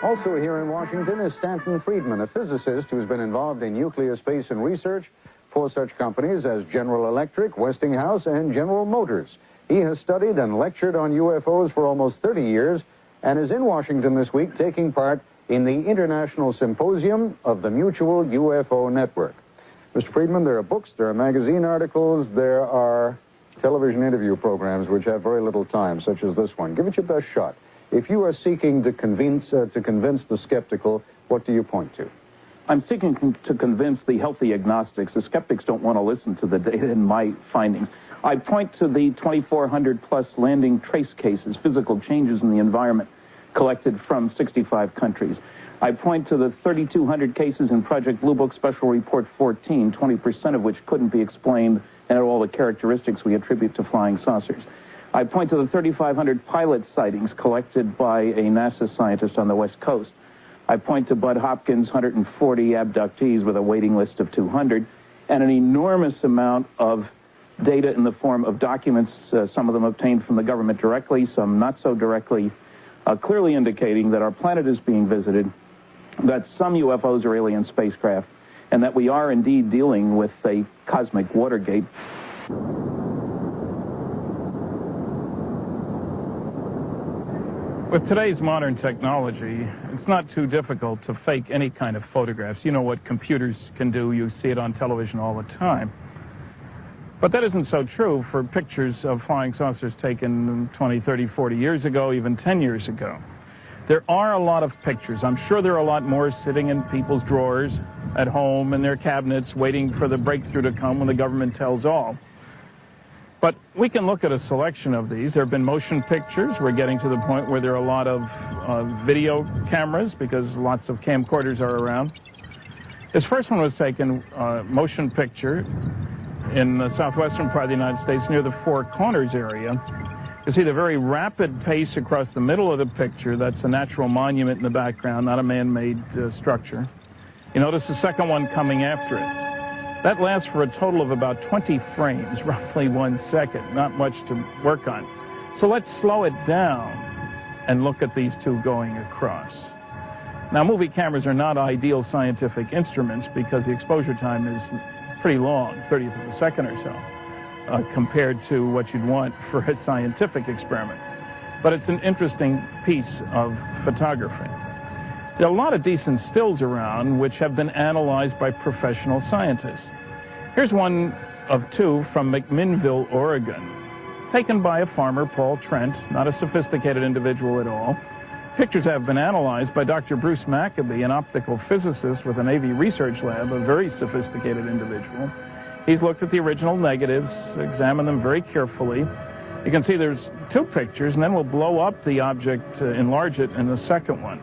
Also here in Washington is Stanton Friedman, a physicist who's been involved in nuclear space and research for such companies as General Electric, Westinghouse, and General Motors. He has studied and lectured on UFOs for almost 30 years and is in Washington this week taking part in the International Symposium of the Mutual UFO Network. Mr. Friedman, there are books, there are magazine articles, there are television interview programs which have very little time, such as this one. Give it your best shot. If you are seeking to convince the skeptical, what do you point to? I'm seeking to convince the healthy agnostics. The skeptics don't want to listen to the data and my findings. I point to the 2,400 plus landing trace cases, physical changes in the environment, collected from 65 countries. I point to the 3,200 cases in Project Blue Book Special Report 14, 20% of which couldn't be explained, and all the characteristics we attribute to flying saucers. I point to the 3,500 pilot sightings collected by a NASA scientist on the West Coast. I point to Bud Hopkins' 140 abductees with a waiting list of 200, and an enormous amount of data in the form of documents, some of them obtained from the government directly, some not so directly, clearly indicating that our planet is being visited, that some UFOs are alien spacecraft, and that we are indeed dealing with a cosmic Watergate. With today's modern technology, it's not too difficult to fake any kind of photographs. You know what computers can do. You see it on television all the time. But that isn't so true for pictures of flying saucers taken 20, 30, 40 years ago, even 10 years ago. There are a lot of pictures. I'm sure there are a lot more sitting in people's drawers at home in their cabinets waiting for the breakthrough to come when the government tells all. But we can look at a selection of these. There have been motion pictures. We're getting to the point where there are a lot of video cameras because lots of camcorders are around. This first one was taken motion picture in the southwestern part of the United States near the Four Corners area. You see the very rapid pace across the middle of the picture. That's a natural monument in the background, not a man-made structure. You notice the second one coming after it. That lasts for a total of about 20 frames, roughly 1 second, not much to work on. So let's slow it down and look at these two going across. Now, movie cameras are not ideal scientific instruments because the exposure time is pretty long, 30th of a second or so, compared to what you'd want for a scientific experiment. But it's an interesting piece of photography. There are a lot of decent stills around which have been analyzed by professional scientists. Here's one of two from McMinnville, Oregon, taken by a farmer, Paul Trent, not a sophisticated individual at all. Pictures have been analyzed by Dr. Bruce Maccabee, an optical physicist with a Navy research lab, a very sophisticated individual. He's looked at the original negatives, examined them very carefully. You can see there's two pictures, and then we'll blow up the object, enlarge it in the second one.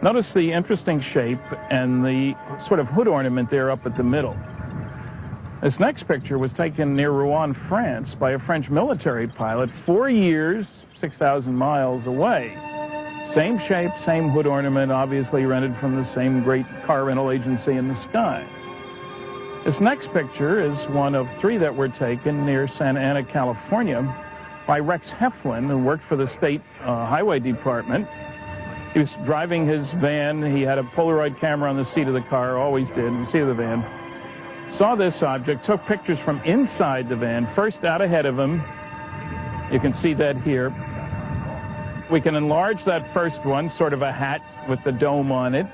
Notice the interesting shape and the sort of hood ornament there up at the middle. This next picture was taken near Rouen, France, by a French military pilot 4 years, 6,000 miles away. Same shape, same hood ornament, obviously rented from the same great car rental agency in the sky. This next picture is one of three that were taken near Santa Ana, California, by Rex Heflin, who worked for the state highway department. He was driving his van. He had a Polaroid camera on the seat of the car, always did, in the seat of the van. Saw this object, took pictures from inside the van, first out ahead of him. You can see that here. We can enlarge that first one, sort of a hat with the dome on it.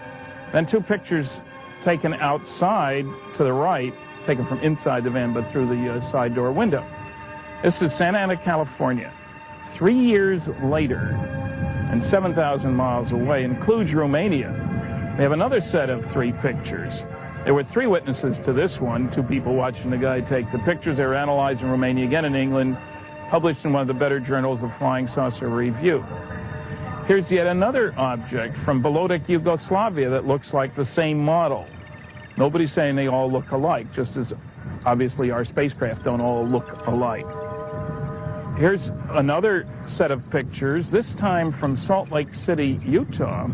Then two pictures taken outside to the right, taken from inside the van, but through the side door window. This is Santa Ana, California. 3 years later, and 7,000 miles away, includes Romania. We have another set of three pictures. There were three witnesses to this one, two people watching the guy take the pictures. They were analyzed in Romania, again in England, published in one of the better journals, of Flying Saucer Review. Here's yet another object from Belodik, Yugoslavia, that looks like the same model. Nobody's saying they all look alike, just as obviously our spacecraft don't all look alike. Here's another set of pictures, this time from Salt Lake City, Utah.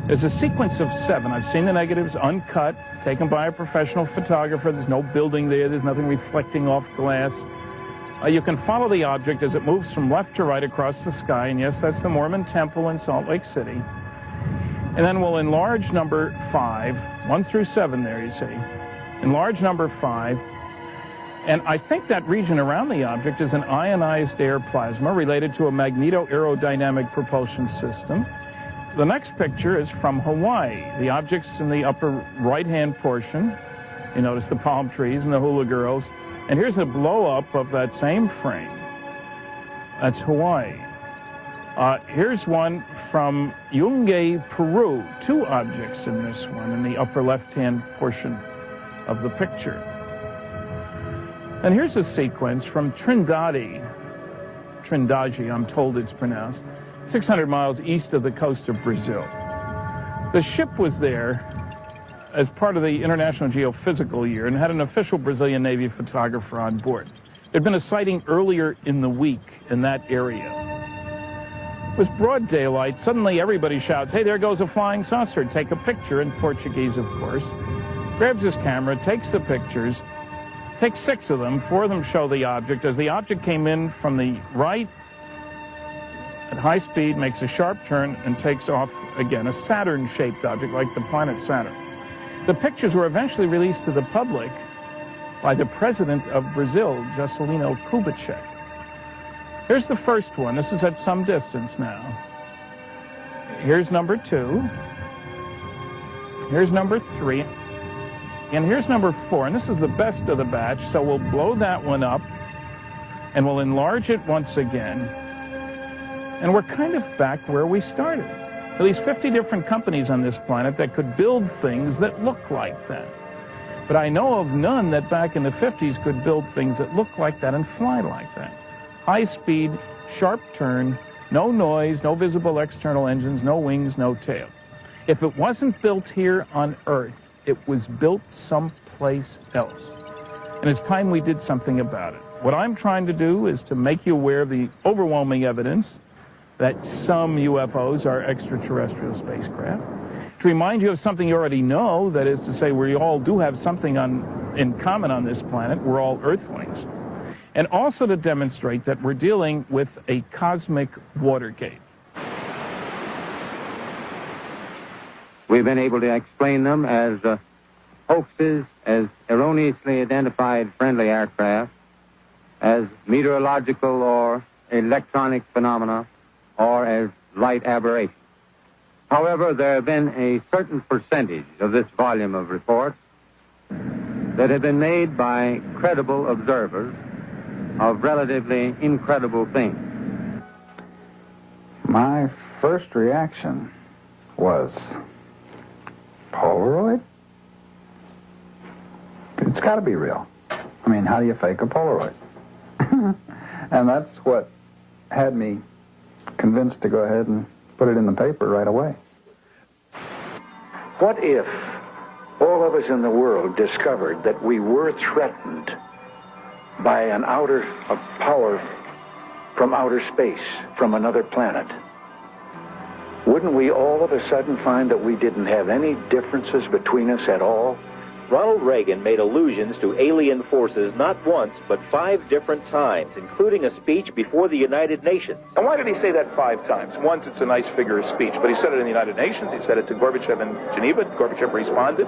There's a sequence of 7. I've seen the negatives uncut, taken by a professional photographer. There's no building there. There's nothing reflecting off glass. You can follow the object as it moves from left to right across the sky, and yes, that's the Mormon Temple in Salt Lake City. And then we'll enlarge number 5, 1 through 7 there, you see. Enlarge number 5, and I think that region around the object is an ionized air plasma related to a magneto-aerodynamic propulsion system. The next picture is from Hawaii. The object's in the upper right-hand portion. You notice the palm trees and the hula girls. And here's a blow-up of that same frame. That's Hawaii. Here's one from Yungay, Peru. 2 objects in this one in the upper left-hand portion of the picture. And here's a sequence from Trindade, I'm told it's pronounced, 600 miles east of the coast of Brazil. The ship was there as part of the International Geophysical Year and had an official Brazilian Navy photographer on board. There'd been a sighting earlier in the week in that area. It was broad daylight. Suddenly everybody shouts, "Hey, there goes a flying saucer. Take a picture," in Portuguese, of course. Grabs his camera, takes the pictures, takes 6 of them. 4 of them show the object. As the object came in from the right at high speed, makes a sharp turn, and takes off again, a Saturn-shaped object like the planet Saturn. The pictures were eventually released to the public by the president of Brazil, Juscelino Kubitschek. Here's the first one. This is at some distance now. Here's number 2. Here's number 3. And here's number 4. And this is the best of the batch, so we'll blow that one up, and we'll enlarge it once again. And we're kind of back where we started. At least 50 different companies on this planet that could build things that look like that. But I know of none that back in the 50s could build things that look like that and fly like that. High speed, sharp turn, no noise, no visible external engines, no wings, no tail. If it wasn't built here on Earth, it was built someplace else. And it's time we did something about it. What I'm trying to do is to make you aware of the overwhelming evidence that some UFOs are extraterrestrial spacecraft, to remind you of something you already know, that is to say we all do have something in common on this planet, we're all Earthlings, and also to demonstrate that we're dealing with a cosmic Watergate. We've been able to explain them as hoaxes, as erroneously identified friendly aircraft, as meteorological or electronic phenomena, or as light aberrations. However, there have been a certain percentage of this volume of reports that have been made by credible observers of relatively incredible things. My first reaction was, Polaroid? It's got to be real. I mean, how do you fake a Polaroid? And that's what had me convinced to go ahead and put it in the paper right away. What if all of us in the world discovered that we were threatened by a power from outer space, from another planet? Wouldn't we all of a sudden find that we didn't have any differences between us at all? Ronald Reagan made allusions to alien forces not once, but 5 different times, including a speech before the United Nations. And why did he say that 5 times? Once, it's a nice figure of speech, but he said it in the United Nations. He said it to Gorbachev in Geneva. Gorbachev responded,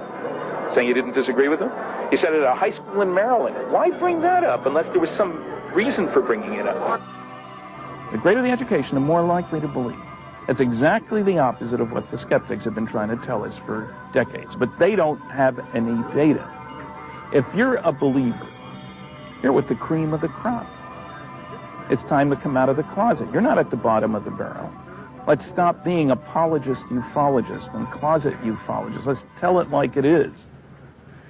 saying he didn't disagree with him. He said it at a high school in Maryland. Why bring that up unless there was some reason for bringing it up? The greater the education, the more likely to believe. It's exactly the opposite of what the skeptics have been trying to tell us for decades, but they don't have any data. If you're a believer, you're with the cream of the crop. It's time to come out of the closet. You're not at the bottom of the barrel. Let's stop being apologist ufologists and closet ufologists. Let's tell it like it is.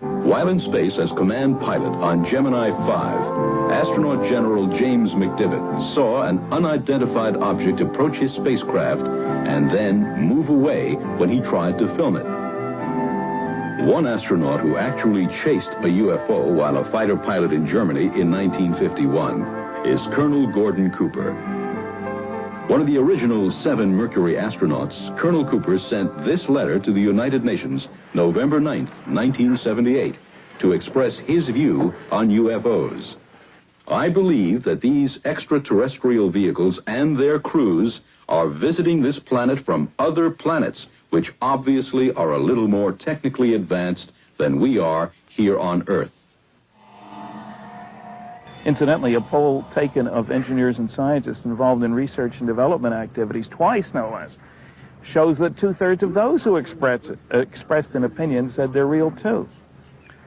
While in space as command pilot on Gemini 5, astronaut General James McDivitt saw an unidentified object approach his spacecraft and then move away when he tried to film it. One astronaut who actually chased a UFO while a fighter pilot in Germany in 1951 is Colonel Gordon Cooper. One of the original 7 Mercury astronauts, Colonel Cooper sent this letter to the United Nations, November 9th, 1978, to express his view on UFOs. I believe that these extraterrestrial vehicles and their crews are visiting this planet from other planets, which obviously are a little more technically advanced than we are here on Earth. Incidentally, a poll taken of engineers and scientists involved in research and development activities, twice no less, shows that 2/3 of those who expressed an opinion said they're real too.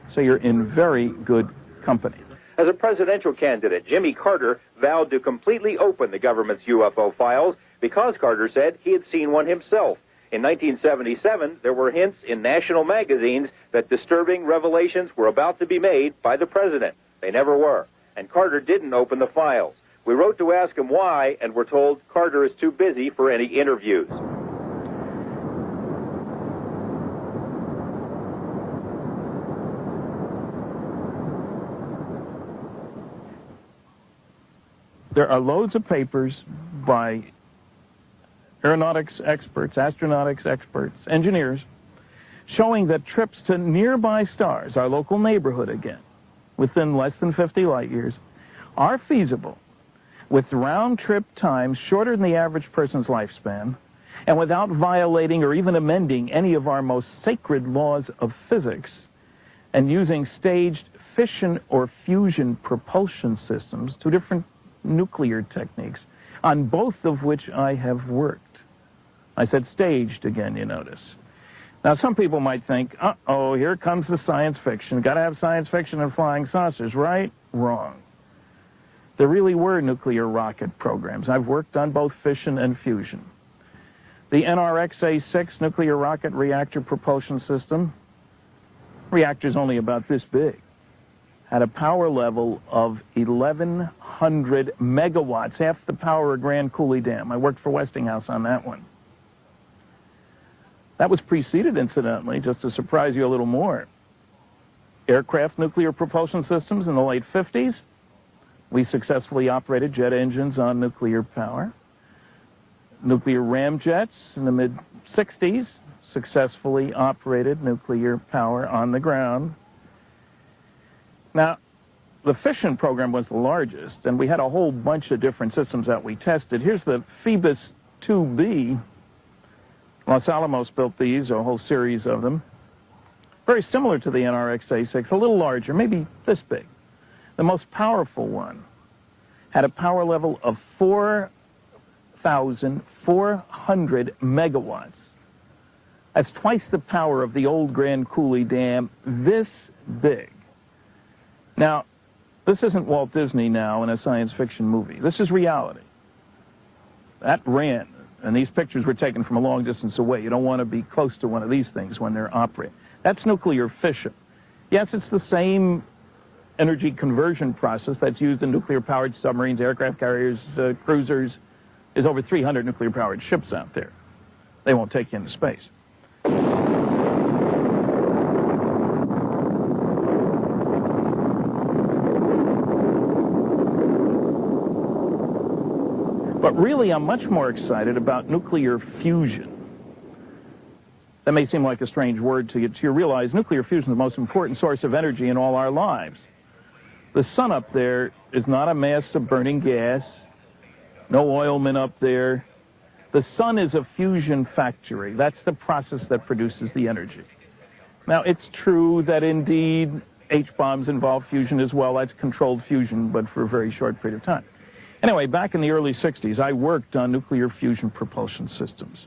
So you're in very good company. As a presidential candidate, Jimmy Carter vowed to completely open the government's UFO files because Carter said he had seen one himself. In 1977, there were hints in national magazines that disturbing revelations were about to be made by the president. They never were, and Carter didn't open the files. We wrote to ask him why, and we're told Carter is too busy for any interviews. There are loads of papers by aeronautics experts, astronautics experts, engineers, showing that trips to nearby stars, our local neighborhood again, within less than 50 light years, are feasible with round-trip times shorter than the average person's lifespan, and without violating or even amending any of our most sacred laws of physics, and using staged fission or fusion propulsion systems, two different nuclear techniques, on both of which I have worked. I said staged again, you notice. Now, some people might think, uh-oh, here comes the science fiction. Got to have science fiction and flying saucers, right? Wrong. There really were nuclear rocket programs. I've worked on both fission and fusion. The NRX-A6 nuclear rocket reactor propulsion system, reactor's only about this big, had a power level of 1,100 megawatts, half the power of Grand Coulee Dam. I worked for Westinghouse on that one. That was preceded, incidentally, just to surprise you a little more, aircraft nuclear propulsion systems in the late 50s. We successfully operated jet engines on nuclear power. Nuclear ramjets in the mid-60s successfully operated nuclear power on the ground. Now, the fission program was the largest, and we had a whole bunch of different systems that we tested. Here's the Phoebus 2B. Los Alamos built these, a whole series of them. Very similar to the NRX-A6, a little larger, maybe this big. The most powerful one had a power level of 4,400 megawatts. That's twice the power of the old Grand Coulee Dam, this big. Now, this isn't Walt Disney now in a science fiction movie. This is reality. That ran, and these pictures were taken from a long distance away. You don't want to be close to one of these things when they're operating. That's nuclear fission. Yes, it's the same energy conversion process that's used in nuclear-powered submarines, aircraft carriers, cruisers. There's over 300 nuclear-powered ships out there. They won't take you into space. But really, I'm much more excited about nuclear fusion. That may seem like a strange word to you to realize nuclear fusion is the most important source of energy in all our lives. The sun up there is not a mass of burning gas, no oilmen up there. The sun is a fusion factory. That's the process that produces the energy. Now, it's true that indeed H-bombs involve fusion as well. That's controlled fusion, but for a very short period of time. Anyway, back in the early 60s, I worked on nuclear fusion propulsion systems.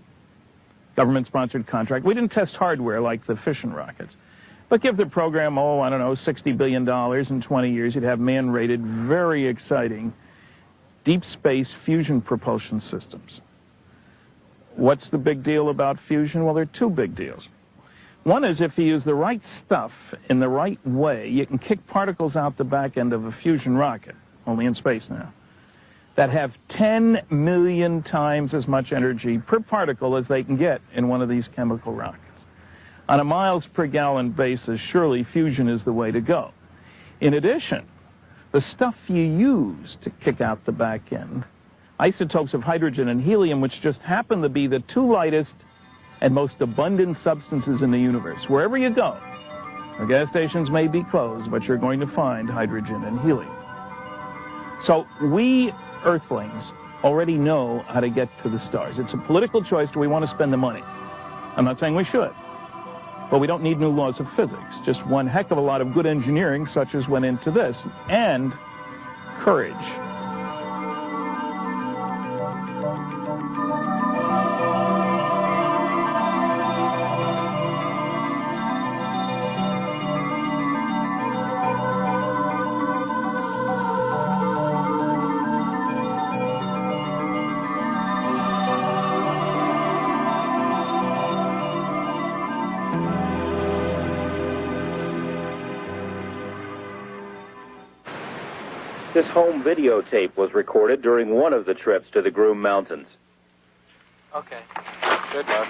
Government-sponsored contract. We didn't test hardware like the fission rockets. But give the program, I don't know, $60 billion in 20 years, you'd have man-rated, very exciting, deep space fusion propulsion systems. What's the big deal about fusion? Well, there are two big deals. One is if you use the right stuff in the right way, you can kick particles out the back end of a fusion rocket, only in space now, that have 10 million times as much energy per particle as they can get in one of these chemical rockets. On a miles per gallon basis, surely fusion is the way to go. In addition, the stuff you use to kick out the back end, isotopes of hydrogen and helium, which just happen to be the two lightest and most abundant substances in the universe. Wherever you go, the gas stations may be closed, but you're going to find hydrogen and helium. So we Earthlings already know how to get to the stars. It's a political choice. Do we want to spend the money? I'm not saying we should. But we don't need new laws of physics. Just one heck of a lot of good engineering, such as went into this, and courage. This home videotape was recorded during one of the trips to the Groom Mountains. Okay. Good luck.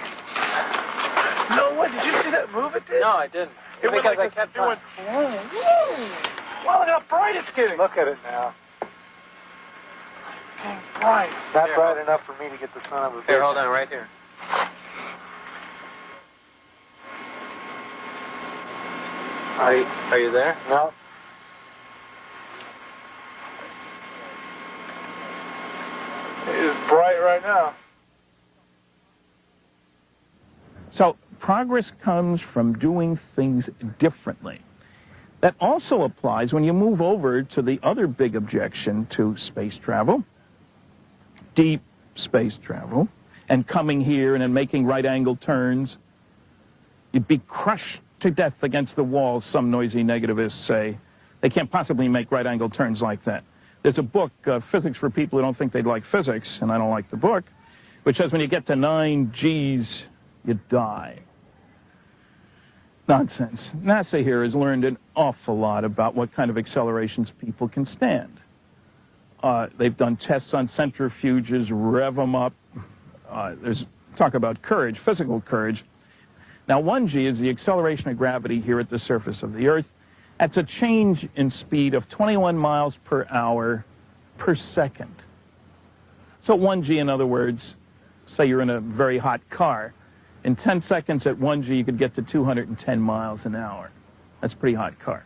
No, what? Did you see that move it did? No, I didn't. It went like I kept doing. Wow, look how bright it's getting. Look at it now. It's getting bright. Not bright enough for me to get the sun of a bitch. Here, hold on, right here. Are you there? No. It is bright right now. So progress comes from doing things differently. That also applies when you move over to the other big objection to space travel, deep space travel, and coming here and then making right-angle turns. You'd be crushed to death against the wall, some noisy negativists say. They can't possibly make right-angle turns like that. There's a book, Physics for People Who Don't Think They'd Like Physics, and I don't like the book, which says when you get to 9 Gs, you die. Nonsense. NASA here has learned an awful lot about what kind of accelerations people can stand. They've done tests on centrifuges, rev them up. There's talk about courage, physical courage. Now, 1 G is the acceleration of gravity here at the surface of the Earth. That's a change in speed of 21 miles per hour per second. So 1 G, in other words, say you're in a very hot car. In 10 seconds at 1 G, you could get to 210 miles an hour. That's a pretty hot car.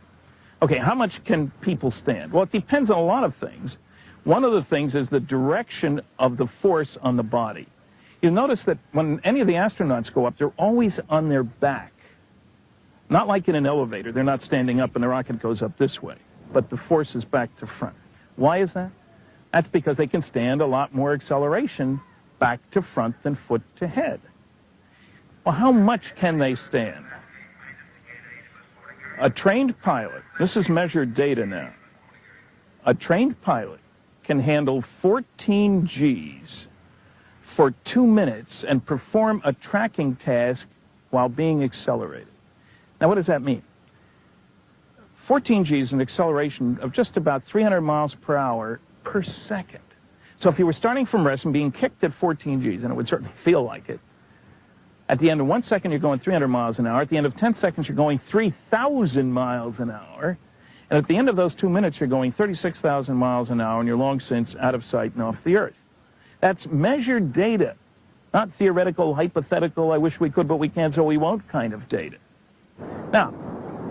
Okay, how much can people stand? Well, it depends on a lot of things. One of the things is the direction of the force on the body. You'll notice that when any of the astronauts go up, they're always on their back. Not like in an elevator. They're not standing up and the rocket goes up this way. But the force is back to front. Why is that? That's because they can stand a lot more acceleration back to front than foot to head. Well, how much can they stand? A trained pilot, this is measured data now, a trained pilot can handle 14 Gs for 2 minutes and perform a tracking task while being accelerated. Now, what does that mean? 14 Gs is an acceleration of just about 300 miles per hour per second. So if you were starting from rest and being kicked at 14 Gs, and it would certainly feel like it, at the end of 1 second, you're going 300 miles an hour. At the end of 10 seconds, you're going 3,000 miles an hour. And at the end of those 2 minutes, you're going 36,000 miles an hour, and you're long since out of sight and off the Earth. That's measured data, not theoretical, hypothetical, I wish we could, but we can't, so we won't kind of data. Now,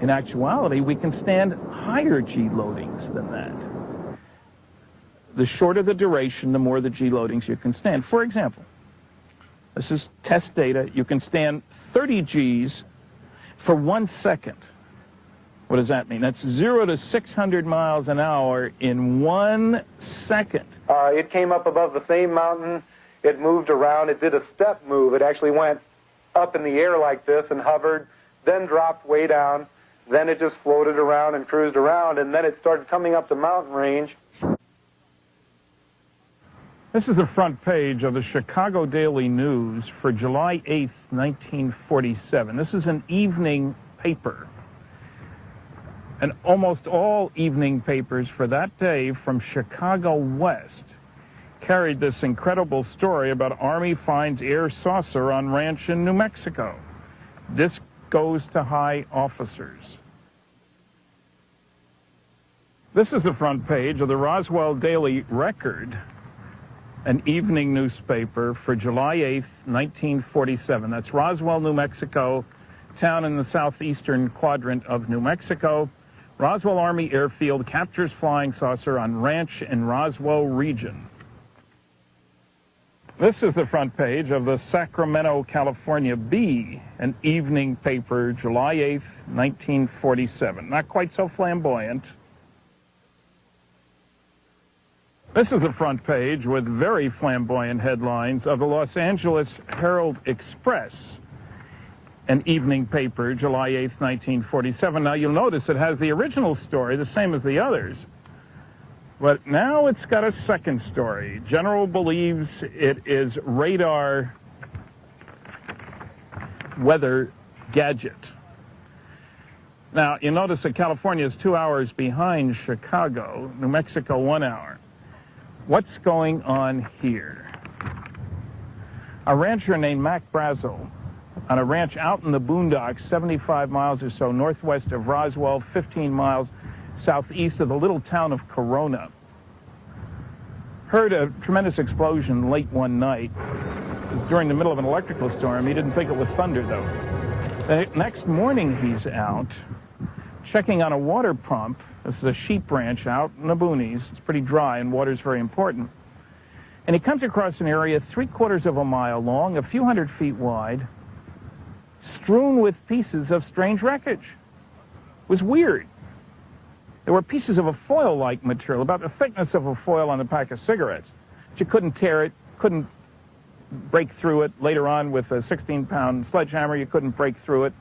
in actuality, we can stand higher G loadings than that. The shorter the duration, the more the G loadings you can stand. For example, this is test data. You can stand 30 Gs for 1 second. What does that mean? That's 0 to 600 miles an hour in 1 second. It came up above the same mountain. It moved around. It did a step move. It actually went up in the air like this and hovered, then dropped way down. Then it just floated around and cruised around, and then it started coming up the mountain range. This is the front page of the Chicago Daily News for July 8th, 1947. This is an evening paper. And almost all evening papers for that day from Chicago West carried this incredible story about Army finds air saucer on ranch in New Mexico. This goes to high officers. This is the front page of the Roswell Daily Record, an evening newspaper for July 8th, 1947. That's Roswell, New Mexico, town in the southeastern quadrant of New Mexico, Roswell Army Airfield captures flying saucer on ranch in Roswell region. This is the front page of the Sacramento, California Bee, an evening paper, July 8th, 1947. Not quite so flamboyant. This is the front page with very flamboyant headlines of the Los Angeles Herald Express, an evening paper, July 8th, 1947. Now, you'll notice it has the original story, the same as the others. But now it's got a second story. General believes it is radar weather gadget. Now, you notice that California is 2 hours behind Chicago, New Mexico 1 hour. What's going on here? A rancher named Mac Brazel, on a ranch out in the boondocks, 75 miles or so northwest of Roswell, 15 miles southeast of the little town of Corona, heard a tremendous explosion late one night. It was during the middle of an electrical storm. He didn't think it was thunder, though. The next morning, he's out checking on a water pump. This is a sheep ranch out in the boonies. It's pretty dry, and water's very important. And he comes across an area 3/4 of a mile long, a few hundred feet wide, strewn with pieces of strange wreckage. It was weird. There were pieces of a foil-like material, about the thickness of a foil on a pack of cigarettes. But you couldn't tear it, couldn't break through it. Later on, with a 16-pound sledgehammer, you couldn't break through it.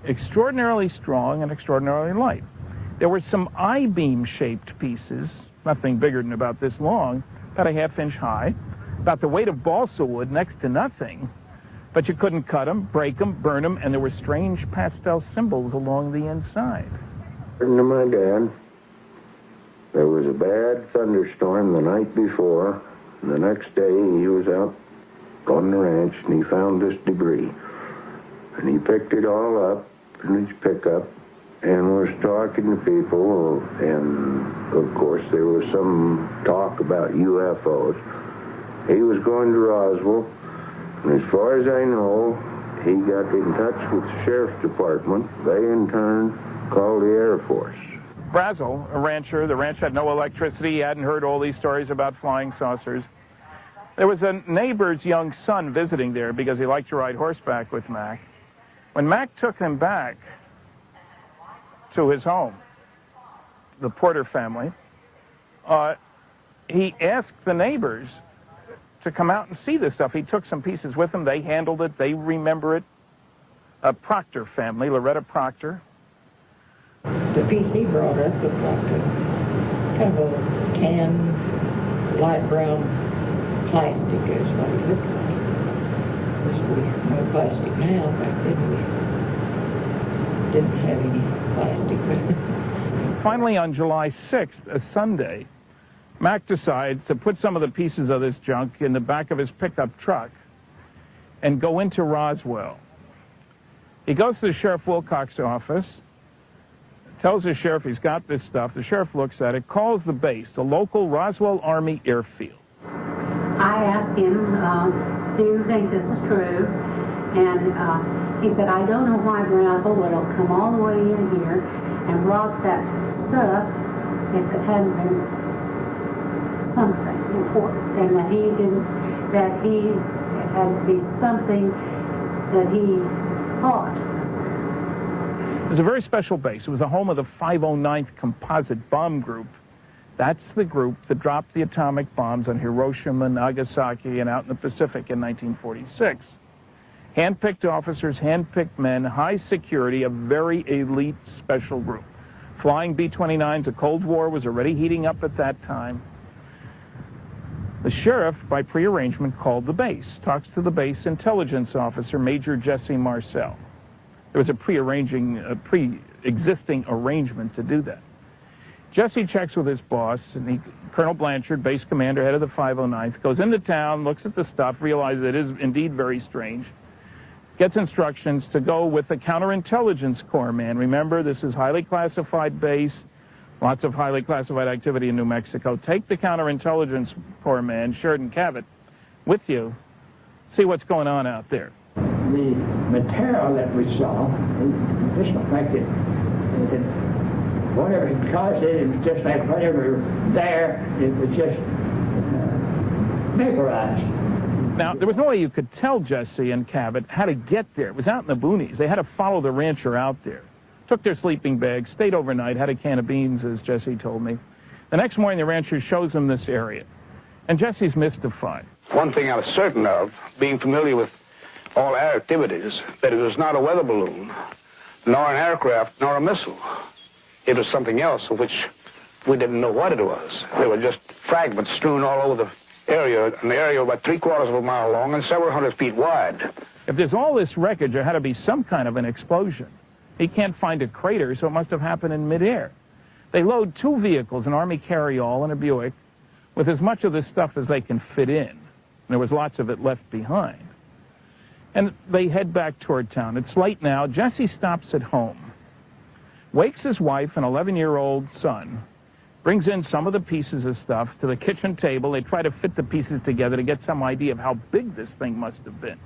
Extraordinarily strong and extraordinarily light. There were some I-beam-shaped pieces, nothing bigger than about this long, about a half-inch high, about the weight of balsa wood, next to nothing. But you couldn't cut them, break them, burn them, and there were strange pastel symbols along the inside. According to my dad, there was a bad thunderstorm the night before. And the next day, he was out on the ranch, and he found this debris. And he picked it all up in his pickup and was talking to people. And, of course, there was some talk about UFOs. He was going to Roswell. And as far as I know, he got in touch with the sheriff's department. They, in turn, called the Air Force. Brazel, a rancher, the ranch had no electricity. He hadn't heard all these stories about flying saucers. There was a neighbor's young son visiting there because he liked to ride horseback with Mac. When Mac took him back to his home, the Porter family, he asked the neighbors to come out and see this stuff. He took some pieces with him. They handled it. They remember it. A Proctor family, Loretta Proctor. The piece he brought up looked like a kind of a tan, light brown plastic is what it looked like. Of course, we have no plastic now. Back then we didn't have any plastic with it. Finally, on July 6th, a Sunday, Mac decides to put some of the pieces of this junk in the back of his pickup truck and go into Roswell. He goes to the Sheriff Wilcox's office, tells the sheriff he's got this stuff. The sheriff looks at it, calls the base, the local Roswell Army Airfield. I asked him, do you think this is true? And he said, I don't know why Brazel would have come all the way in here and brought that stuff if it hadn't been something important, and that it had to be something that he thought. It was a very special base. It was the home of the 509th Composite Bomb Group. That's the group that dropped the atomic bombs on Hiroshima, Nagasaki, and out in the Pacific in 1946. Hand-picked officers, hand-picked men, high security, a very elite special group. Flying B-29s, the Cold War was already heating up at that time. The sheriff, by prearrangement, called the base, talks to the base intelligence officer, Major Jesse Marcel. There was a pre-existing arrangement to do that. Jesse checks with his boss, and Colonel Blanchard, base commander, head of the 509th, goes into town, looks at the stuff, realizes it is indeed very strange, gets instructions to go with the counterintelligence corps man. Remember, this is highly classified base, lots of highly classified activity in New Mexico. Take the counterintelligence corps man, Sheridan Cabot, with you, see what's going on out there. The material that we saw, just the fact that it had whatever it caused it was just like whatever there, it was just vaporized. Now, there was no way you could tell Jesse and Cabot how to get there. It was out in the boonies. They had to follow the rancher out there. Took their sleeping bags, stayed overnight, had a can of beans, as Jesse told me. The next morning, the rancher shows them this area. And Jesse's mystified. One thing I was certain of, being familiar with all air activities, that it was not a weather balloon, nor an aircraft, nor a missile. It was something else of which we didn't know what it was. There were just fragments strewn all over the area, an area about 3/4 of a mile long and several hundred feet wide. If there's all this wreckage, there had to be some kind of an explosion. He can't find a crater, so it must have happened in midair. They load 2 vehicles, an Army carryall and a Buick, with as much of this stuff as they can fit in. There was lots of it left behind. And they head back toward town. It's late now. Jesse stops at home, wakes his wife and 11-year-old son, brings in some of the pieces of stuff to the kitchen table. They try to fit the pieces together to get some idea of how big this thing must have been.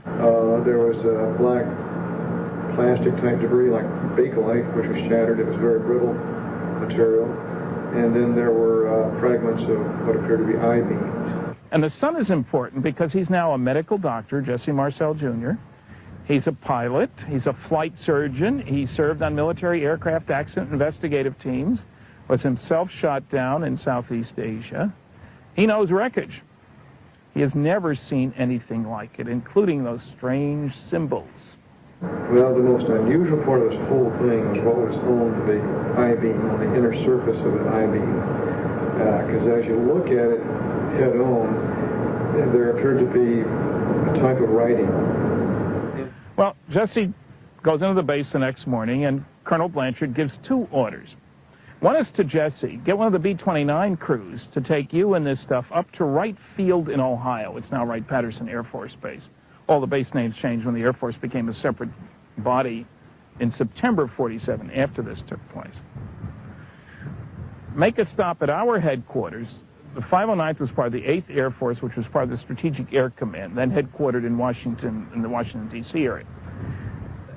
There was black plastic-type debris like bakelite, which was shattered. It was very brittle material. And then there were fragments of what appeared to be I-beams. And the son is important because he's now a medical doctor, Jesse Marcel Jr. He's a pilot. He's a flight surgeon. He served on military aircraft accident investigative teams, was himself shot down in Southeast Asia. He knows wreckage. He has never seen anything like it, including those strange symbols. Well, the most unusual part of this whole thing was what was on the I-beam, on the inner surface of an I-beam. Because as you look at it head on, there appeared to be a type of writing. Well, Jesse goes into the base the next morning, and Colonel Blanchard gives 2 orders. One is to Jesse, get one of the B-29 crews to take you and this stuff up to Wright Field in Ohio. It's now Wright-Patterson Air Force Base. All the base names changed when the Air Force became a separate body in September of '47, after this took place. Make a stop at our headquarters. The 509th was part of the 8th Air Force, which was part of the Strategic Air Command, then headquartered in Washington, in the Washington, D.C. area.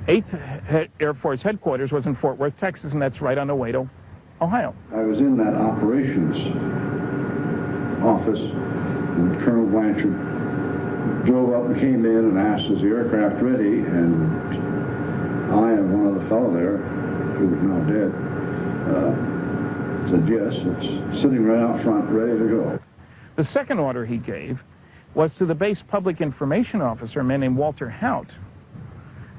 8th Air Force headquarters was in Fort Worth, Texas, and that's right on the way to Ohio. I was in that operations office, and Colonel Blanchard drove up and came in and asked, is the aircraft ready? And I and one other fellow there, who was now dead, said, yes, it's sitting right out front, ready to go. The second order he gave was to the base public information officer, a man named Walter Hout,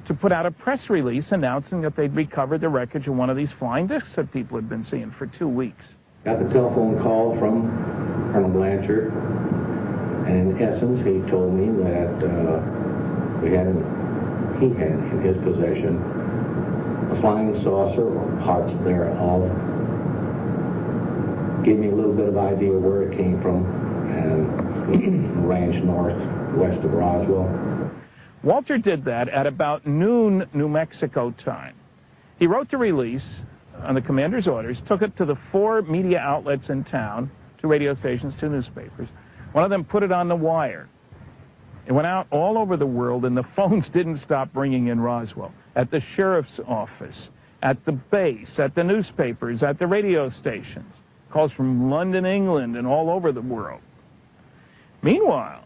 to put out a press release announcing that they'd recovered the wreckage of one of these flying discs that people had been seeing for 2 weeks. Got the telephone call from Colonel Blanchard, and in essence, he told me that he had in his possession a flying saucer, or parts thereof. Gave me a little bit of idea where it came from, and ranch northwest of Roswell. Walter did that at about noon New Mexico time. He wrote the release on the commander's orders, took it to the 4 media outlets in town, 2 radio stations, 2 newspapers. One of them put it on the wire. It went out all over the world, and the phones didn't stop ringing in Roswell, at the sheriff's office, at the base, at the newspapers, at the radio stations. Calls from London, England, and all over the world. Meanwhile,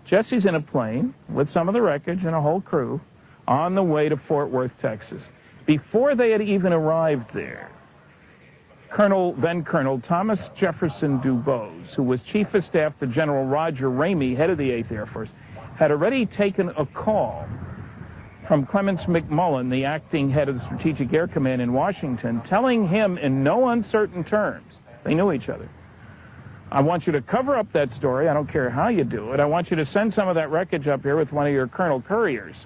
Jesse's in a plane with some of the wreckage and a whole crew on the way to Fort Worth, Texas. Before they had even arrived there, then Colonel Thomas Jefferson Dubose, who was Chief of Staff to General Roger Ramey, head of the 8th Air Force, had already taken a call from Clements McMullen, the acting head of the Strategic Air Command in Washington, telling him in no uncertain terms, they knew each other, I want you to cover up that story. I don't care how you do it. I want you to send some of that wreckage up here with one of your Colonel Couriers.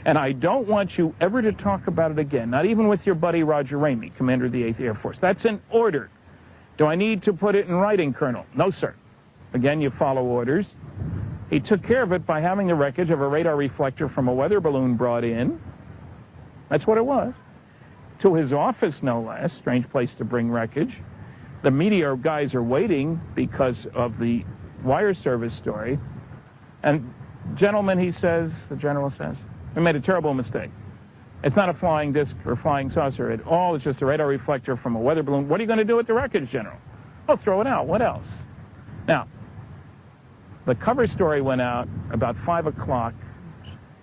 And I don't want you ever to talk about it again, not even with your buddy Roger Ramey, commander of the 8th Air Force. That's an order. Do I need to put it in writing, Colonel? No, sir. Again, you follow orders. He took care of it by having the wreckage of a radar reflector from a weather balloon brought in. That's what it was. To his office, no less. Strange place to bring wreckage. The media guys are waiting because of the wire service story. And, gentlemen, he says, the general says, we made a terrible mistake. It's not a flying disc or flying saucer at all. It's just a radar reflector from a weather balloon. What are you going to do with the wreckage, General? Oh, throw it out. What else? Now, the cover story went out about 5 o'clock,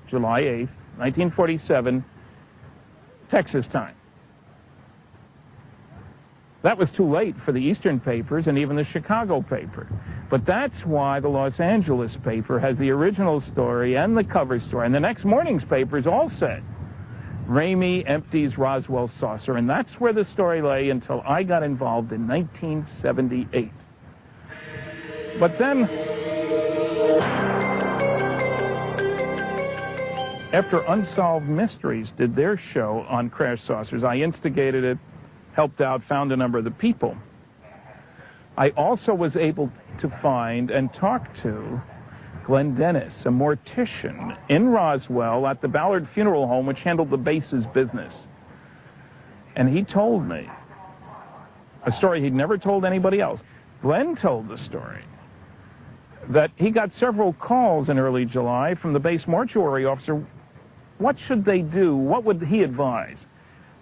July 8th, 1947, Texas time. That was too late for the Eastern papers and even the Chicago paper. But that's why the Los Angeles paper has the original story and the cover story. And the next morning's papers all said, Ramey empties Roswell saucer. And that's where the story lay until I got involved in 1978. But then, after Unsolved Mysteries did their show on crash saucers, I instigated it, helped out, found a number of the people. I also was able to find and talk to Glenn Dennis, a mortician in Roswell at the Ballard Funeral Home, which handled the base's business. And he told me a story he'd never told anybody else. Glenn told the story that he got several calls in early July from the base mortuary officer. What should they do? What would he advise?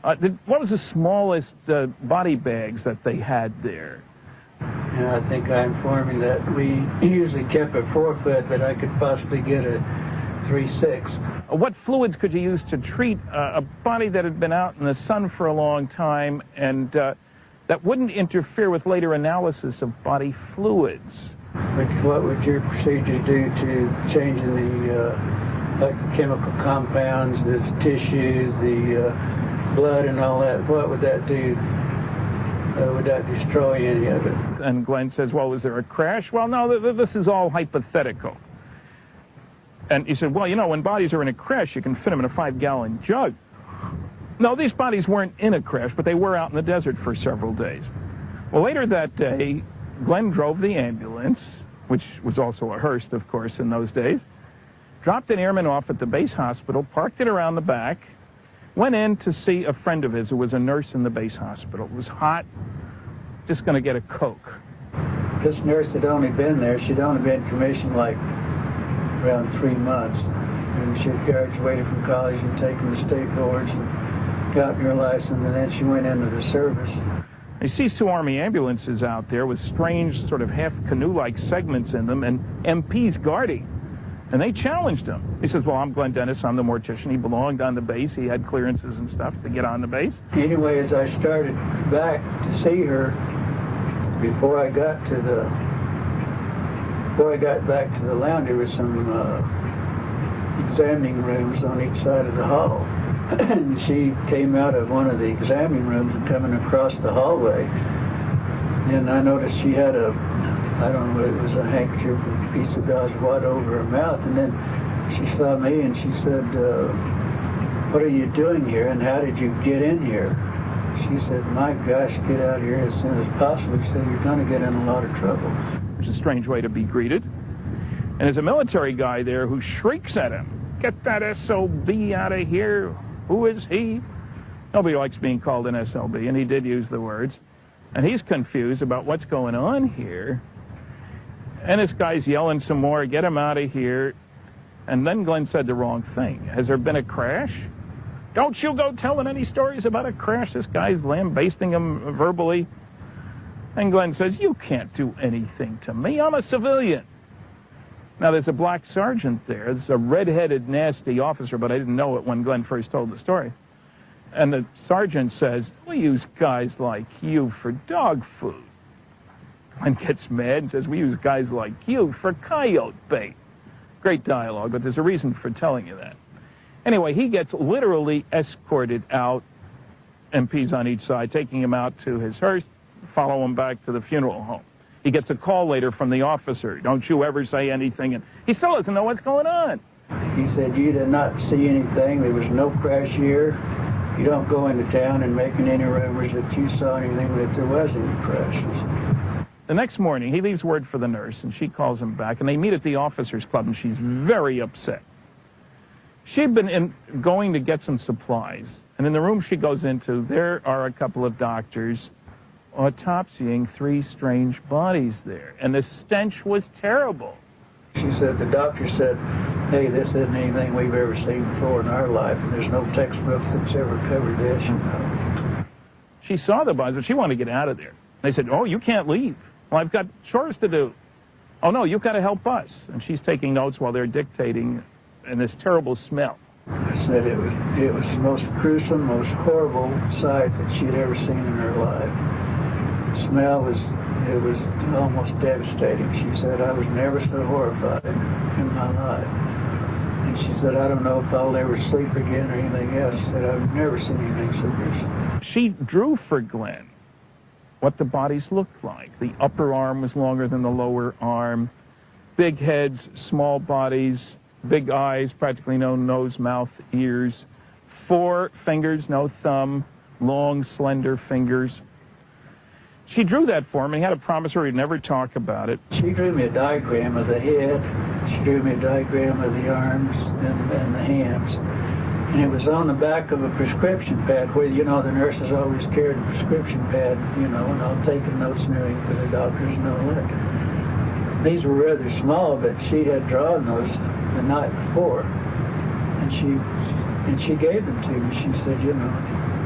What was the smallest body bags that they had there? And I think I informed you that we usually kept a 4 foot, but I could possibly get a 3/6. What fluids could you use to treat a body that had been out in the sun for a long time and that wouldn't interfere with later analysis of body fluids? What would your procedure do to changing the, like the chemical compounds, the tissues, the blood and all that? What would that do? Would that destroy any of it? And Glenn says, well, is there a crash? Well, no, this is all hypothetical. And he said, well, you know, when bodies are in a crash, you can fit them in a 5-gallon jug. No, these bodies weren't in a crash, but they were out in the desert for several days. Well, later that day, Glenn drove the ambulance, which was also a Hearst, of course, in those days, dropped an airman off at the base hospital, parked it around the back, went in to see a friend of his who was a nurse in the base hospital. It was hot, just going to get a Coke. This nurse had only been there. She'd only been commissioned like around 3 months. And she had graduated from college and taken the state boards and gotten her license, and then she went into the service. He sees 2 Army ambulances out there with strange sort of half canoe-like segments in them and MPs guarding. And they challenged him. He says, well, I'm Glenn Dennis, I'm the mortician. He belonged on the base. He had clearances and stuff to get on the base. Anyway, as I started back to see her, before I got back to the lounge, there was some examining rooms on each side of the hall. And she came out of one of the examining rooms and coming across the hallway. And I noticed she had I don't know, it was a handkerchief, a piece of gauze wad over her mouth. And then she saw me and she said, what are you doing here and how did you get in here? She said, my gosh, get out of here as soon as possible. She said, you're going to get in a lot of trouble. Which is a strange way to be greeted. And there's a military guy there who shrieks at him, get that SOB out of here. Who is he? Nobody likes being called an SOB, and he did use the words. And he's confused about what's going on here. And this guy's yelling some more, get him out of here. And then Glenn said the wrong thing. Has there been a crash? Don't you go telling any stories about a crash. This guy's lambasting him verbally. And Glenn says, you can't do anything to me. I'm a civilian. Now, there's a black sergeant there. There's a red-headed, nasty officer, but I didn't know it when Glenn first told the story. And the sergeant says, we use guys like you for dog food. Glenn gets mad and says, we use guys like you for coyote bait. Great dialogue, but there's a reason for telling you that. Anyway, he gets literally escorted out, MPs on each side, taking him out to his hearse, follow him back to the funeral home. He gets a call later from the officer, don't you ever say anything, and he still doesn't know what's going on. He said, you did not see anything, there was no crash here. You don't go into town and making any rumors that you saw anything, that there was any crashes. The next morning, he leaves word for the nurse, and she calls him back, and they meet at the officers' club, and she's very upset. She'd been going to get some supplies, and in the room she goes into, there are a couple of doctors autopsying 3 strange bodies there, and the stench was terrible. She said, the doctor said, hey, this isn't anything we've ever seen before in our life, and there's no textbook that's ever covered this, you know. She saw the bodies, but she wanted to get out of there. They said, oh, you can't leave. Well, I've got chores to do. Oh, no, you've got to help us. And she's taking notes while they're dictating, and this terrible smell. I said it was the most gruesome, most horrible sight that she'd ever seen in her life. The smell was almost devastating. She said, I was never so horrified in my life. And she said, I don't know if I'll ever sleep again or anything else. She said, I've never seen anything so gruesome. She drew for Glenn what the bodies looked like. The upper arm was longer than the lower arm. Big heads, small bodies, big eyes, practically no nose, mouth, ears. 4 fingers, no thumb, long, slender fingers. She drew that for me. He had to promise her he'd never talk about it. She drew me a diagram of the head. She drew me a diagram of the arms and the hands. And it was on the back of a prescription pad where, you know, the nurses always carried a prescription pad, you know, and all taking notes and everything for the doctors and all that. These were rather small, but she had drawn those the night before. And she gave them to me. She said, you know,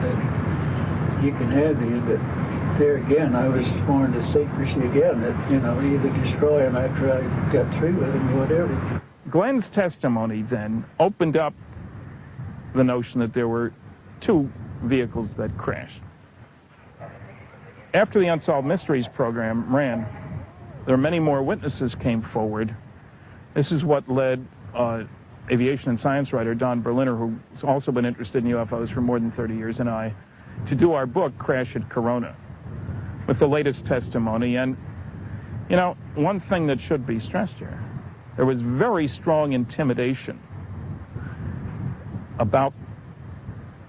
that you can have these, but there again, I was sworn to secrecy again, that, you know, either destroy them after I got through with them or whatever. Glenn's testimony then opened up the notion that there were 2 vehicles that crashed. After the Unsolved Mysteries program ran, there were many more witnesses came forward. This is what led aviation and science writer Don Berliner, who's also been interested in UFOs for more than 30 years, and I, to do our book, Crash at Corona, with the latest testimony. And, you know, one thing that should be stressed here, there was very strong intimidation about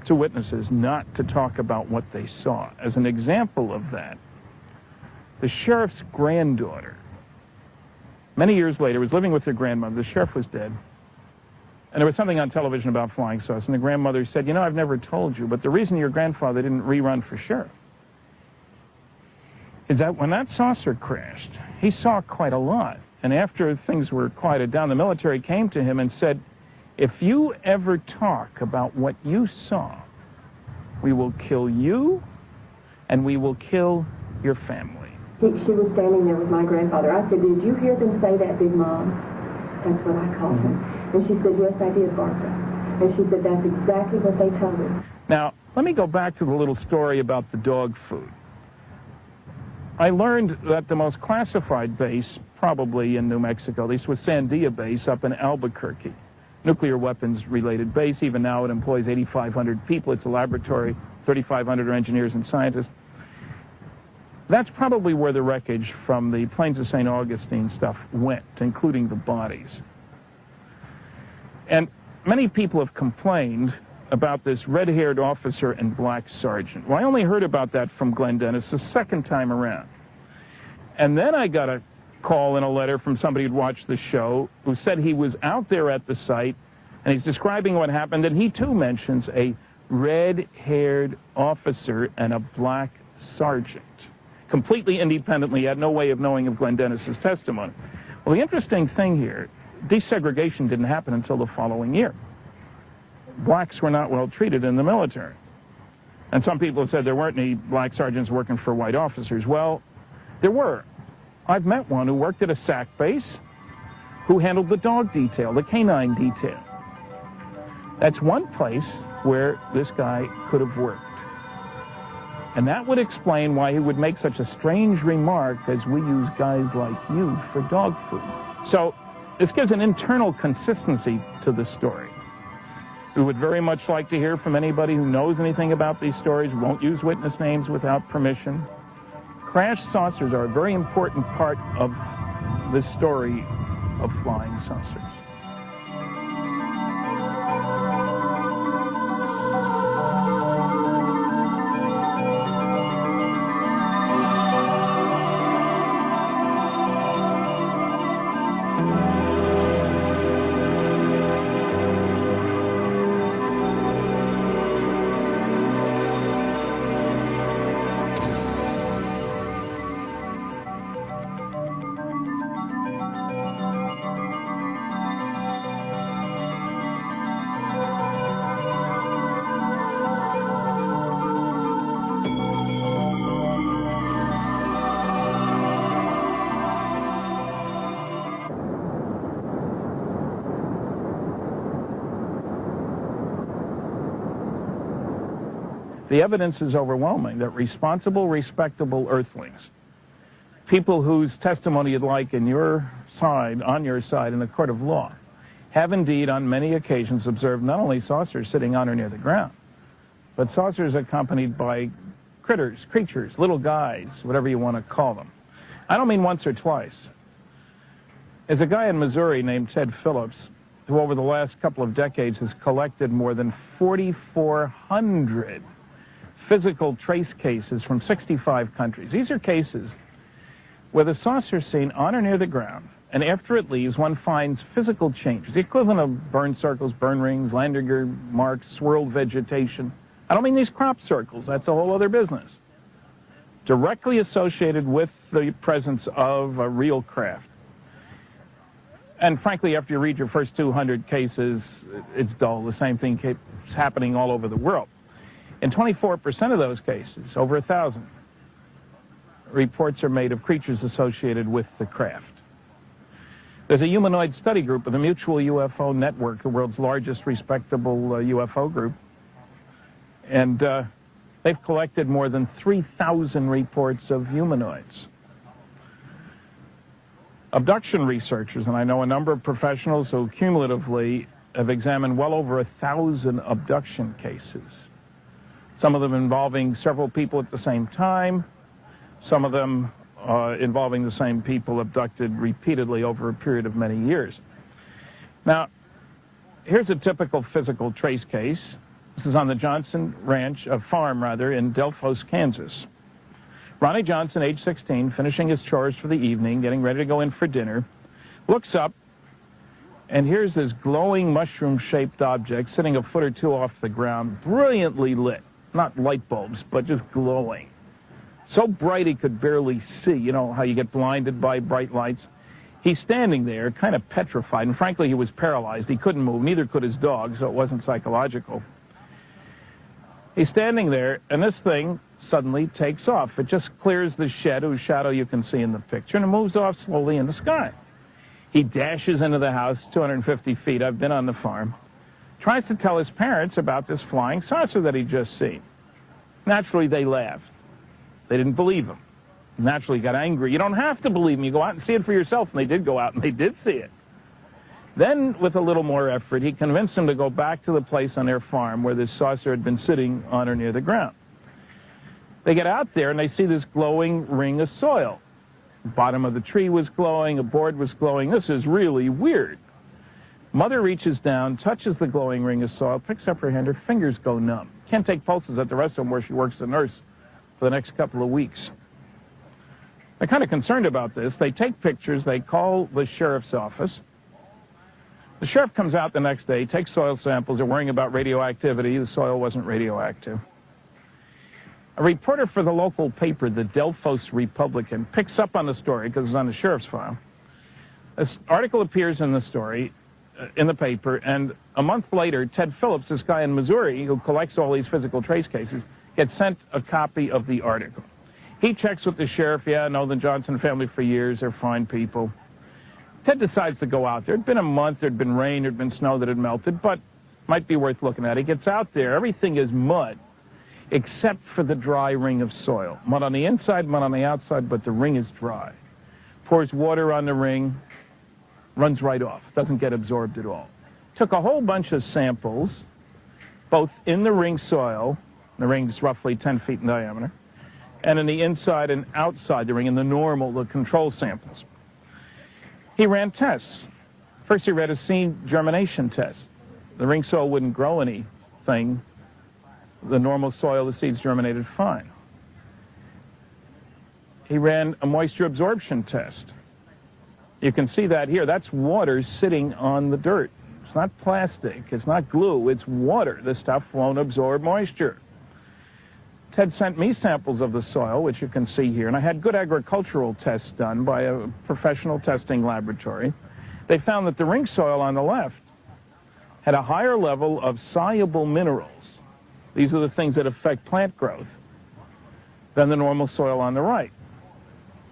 2 witnesses not to talk about what they saw. As an example of that, the sheriff's granddaughter, many years later, was living with her grandmother. The sheriff was dead. And there was something on television about flying saucers, and the grandmother said, you know, I've never told you, but the reason your grandfather didn't rerun for sheriff is that when that saucer crashed, he saw quite a lot. And after things were quieted down, the military came to him and said, if you ever talk about what you saw, we will kill you and we will kill your family. She was standing there with my grandfather. I said, did you hear them say that, Big Mom? That's what I called him. And she said, yes, I did, Barbara. And she said, that's exactly what they told her. Now, let me go back to the little story about the dog food. I learned that the most classified base, probably in New Mexico, at least was Sandia Base up in Albuquerque. Nuclear weapons-related base. Even now it employs 8,500 people. It's a laboratory, 3,500 are engineers and scientists. That's probably where the wreckage from the Plains of St. Augustine stuff went, including the bodies. And many people have complained about this red-haired officer and black sergeant. Well, I only heard about that from Glenn Dennis the second time around. And then I got a call in a letter from somebody who'd watched the show who said he was out there at the site and he's describing what happened, and he too mentions a red-haired officer and a black sergeant. Completely independently, he had no way of knowing of Glenn Dennis's testimony. Well, the interesting thing here, desegregation didn't happen until the following year. Blacks were not well treated in the military. And some people have said there weren't any black sergeants working for white officers. Well, there were. I've met one who worked at a SAC base who handled the dog detail, the canine detail. That's one place where this guy could have worked. And that would explain why he would make such a strange remark as we use guys like you for dog food. So this gives an internal consistency to the story. We would very much like to hear from anybody who knows anything about these stories. We won't use witness names without permission. Crash saucers are a very important part of this story of flying saucers. The evidence is overwhelming that responsible, respectable Earthlings, people whose testimony you'd like on your side in the court of law, have indeed on many occasions observed not only saucers sitting on or near the ground, but saucers accompanied by critters, creatures, little guys, whatever you want to call them. I don't mean once or twice. There's a guy in Missouri named Ted Phillips who over the last couple of decades has collected more than 4,400 physical trace cases from 65 countries. These are cases where the saucer is seen on or near the ground, and after it leaves, one finds physical changes, the equivalent of burn circles, burn rings, Landiger marks, swirled vegetation. I don't mean these crop circles. That's a whole other business. Directly associated with the presence of a real craft. And frankly, after you read your first 200 cases, it's dull. The same thing keeps happening all over the world. In 24% of those cases, over 1,000, reports are made of creatures associated with the craft. There's a humanoid study group of the Mutual UFO Network, the world's largest respectable UFO group. And they've collected more than 3,000 reports of humanoids. Abduction researchers, and I know a number of professionals who cumulatively have examined well over 1,000 abduction cases. Some of them involving several people at the same time, some of them involving the same people abducted repeatedly over a period of many years. Now, here's a typical physical trace case. This is on the Johnson farm in Delphos, Kansas. Ronnie Johnson, age 16, finishing his chores for the evening, getting ready to go in for dinner, looks up, and here's this glowing mushroom-shaped object sitting a foot or two off the ground, brilliantly lit. Not light bulbs, but just glowing. So bright he could barely see. You know how you get blinded by bright lights? He's standing there, kind of petrified, and frankly, he was paralyzed. He couldn't move, neither could his dog, so it wasn't psychological. He's standing there, and this thing suddenly takes off. It just clears the shed, whose shadow you can see in the picture, and it moves off slowly in the sky. He dashes into the house, 250 feet. I've been on the farm. Tries to tell his parents about this flying saucer that he'd just seen. Naturally, they laughed. They didn't believe him. Naturally, he got angry. You don't have to believe me. You go out and see it for yourself. And they did go out, and they did see it. Then, with a little more effort, he convinced them to go back to the place on their farm where this saucer had been sitting on or near the ground. They get out there, and they see this glowing ring of soil. The bottom of the tree was glowing. A board was glowing. This is really weird. Mother reaches down, touches the glowing ring of soil, picks up her hand. Her fingers go numb. Can't take pulses at the restaurant where she works as a nurse for the next couple of weeks. They're kind of concerned about this. They take pictures. They call the sheriff's office. The sheriff comes out the next day, takes soil samples. They're worrying about radioactivity. The soil wasn't radioactive. A reporter for the local paper, the Delphos Republican, picks up on the story because it's on the sheriff's file. This article appears in the story, in the paper, and a month later, Ted Phillips, this guy in Missouri who collects all these physical trace cases, gets sent a copy of the article. He checks with the sheriff. Yeah, I know the Johnson family for years. They're fine people. Ted decides to go out there. It'd been a month. There'd been rain. There'd been snow that had melted, but might be worth looking at. He gets out there. Everything is mud except for the dry ring of soil. Mud on the inside, mud on the outside, but the ring is dry. Pours water on the ring, runs right off. Doesn't get absorbed at all. Took a whole bunch of samples, both in the ring soil, the ring's roughly 10 feet in diameter, and in the inside and outside the ring, in the control samples. He ran tests. First, he ran a seed germination test. The ring soil wouldn't grow anything. The normal soil, the seeds germinated fine. He ran a moisture absorption test. You can see that here. That's water sitting on the dirt. It's not plastic. It's not glue. It's water. The stuff won't absorb moisture. Ted sent me samples of the soil, which you can see here, and I had good agricultural tests done by a professional testing laboratory. They found that the ring soil on the left had a higher level of soluble minerals. These are the things that affect plant growth than the normal soil on the right.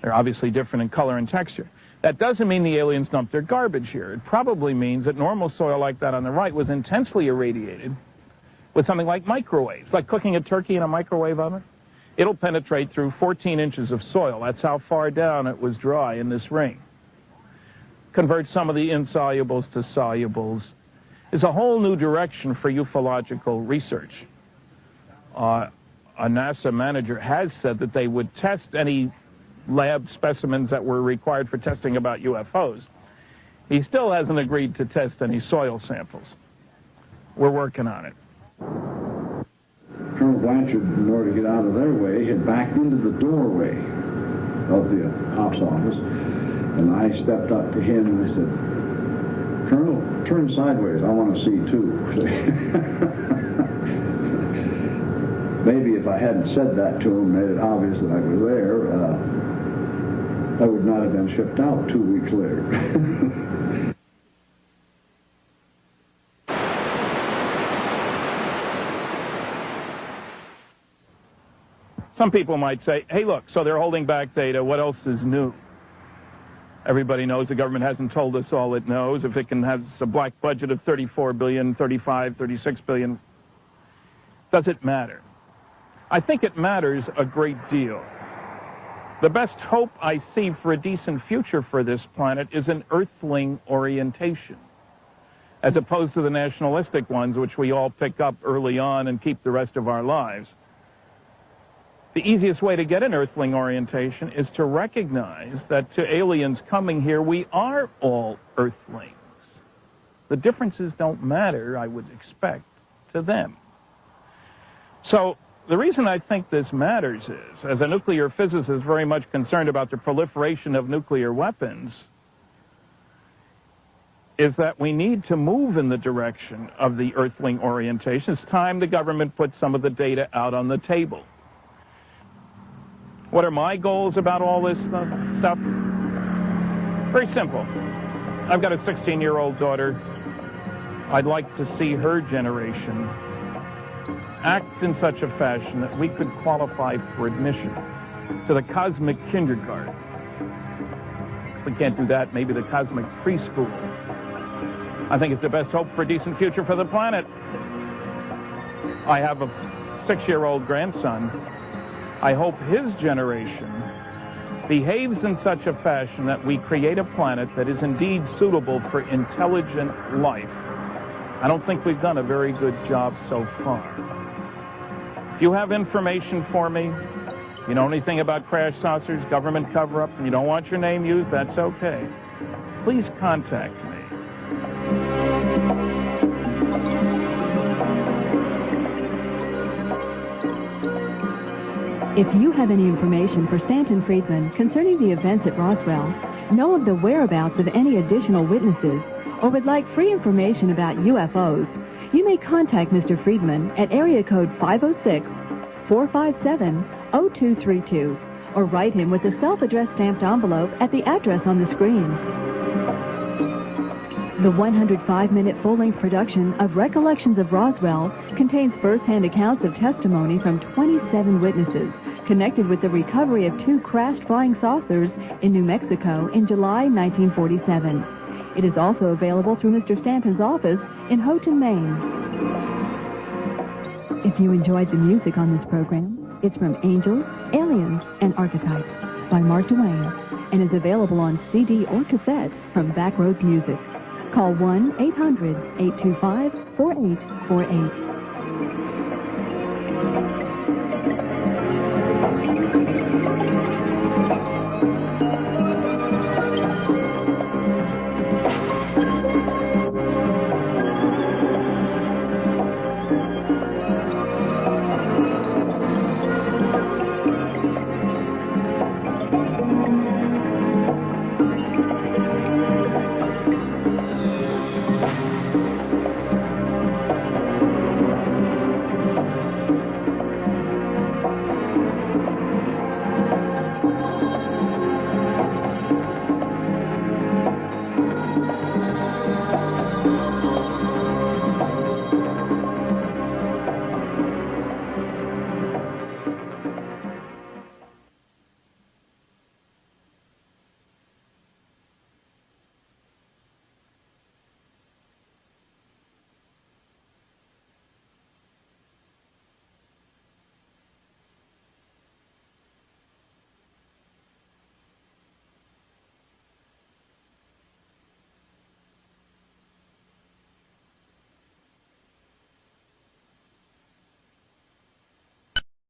They're obviously different in color and texture. That doesn't mean the aliens dumped their garbage here. It probably means that normal soil like that on the right was intensely irradiated with something like microwaves, like cooking a turkey in a microwave oven. It'll penetrate through 14 inches of soil. That's how far down it was dry in this ring. Convert some of the insolubles to solubles. It's a whole new direction for ufological research. A NASA manager has said that they would test any lab specimens that were required for testing about UFOs. He still hasn't agreed to test any soil samples. We're working on it. Colonel Blanchard, in order to get out of their way, had backed into the doorway of the ops office, and I stepped up to him and I said, "Colonel, turn sideways, I want to see too." Maybe if I hadn't said that to him, made it obvious that I was there, I would not have been shipped out 2 weeks later. Some people might say, hey, look, so they're holding back data. What else is new? Everybody knows the government hasn't told us all it knows. If it can have a black budget of 34 billion, 35, 36 billion, does it matter? I think it matters a great deal. The best hope I see for a decent future for this planet is an earthling orientation, as opposed to the nationalistic ones, which we all pick up early on and keep the rest of our lives. The easiest way to get an earthling orientation is to recognize that to aliens coming here, we are all earthlings. The differences don't matter, I would expect, to them. So the reason I think this matters is, as a nuclear physicist very much concerned about the proliferation of nuclear weapons, is that we need to move in the direction of the earthling orientation. It's time the government put some of the data out on the table. What are my goals about all this stuff? Very simple. I've got a 16-year-old daughter. I'd like to see her generation act in such a fashion that we could qualify for admission to the cosmic kindergarten. If we can't do that, maybe the cosmic preschool. I think it's the best hope for a decent future for the planet. I have a 6-year-old grandson. I hope his generation behaves in such a fashion that we create a planet that is indeed suitable for intelligent life. I don't think we've done a very good job so far. If you have information for me, you know anything about crash saucers, government cover-up, and you don't want your name used, that's okay. Please contact me. If you have any information for Stanton Friedman concerning the events at Roswell, know of the whereabouts of any additional witnesses, or would like free information about UFOs, you may contact Mr. Friedman at area code 506-457-0232, or write him with a self-addressed stamped envelope at the address on the screen. The 105-minute full-length production of Recollections of Roswell contains first-hand accounts of testimony from 27 witnesses connected with the recovery of 2 crashed flying saucers in New Mexico in July 1947. It is also available through Mr. Stanton's office in Houghton, Maine. If you enjoyed the music on this program, it's from Angels, Aliens, and Archetypes by Mark Twain, and is available on CD or cassette from Backroads Music. Call 1-800-825-4848.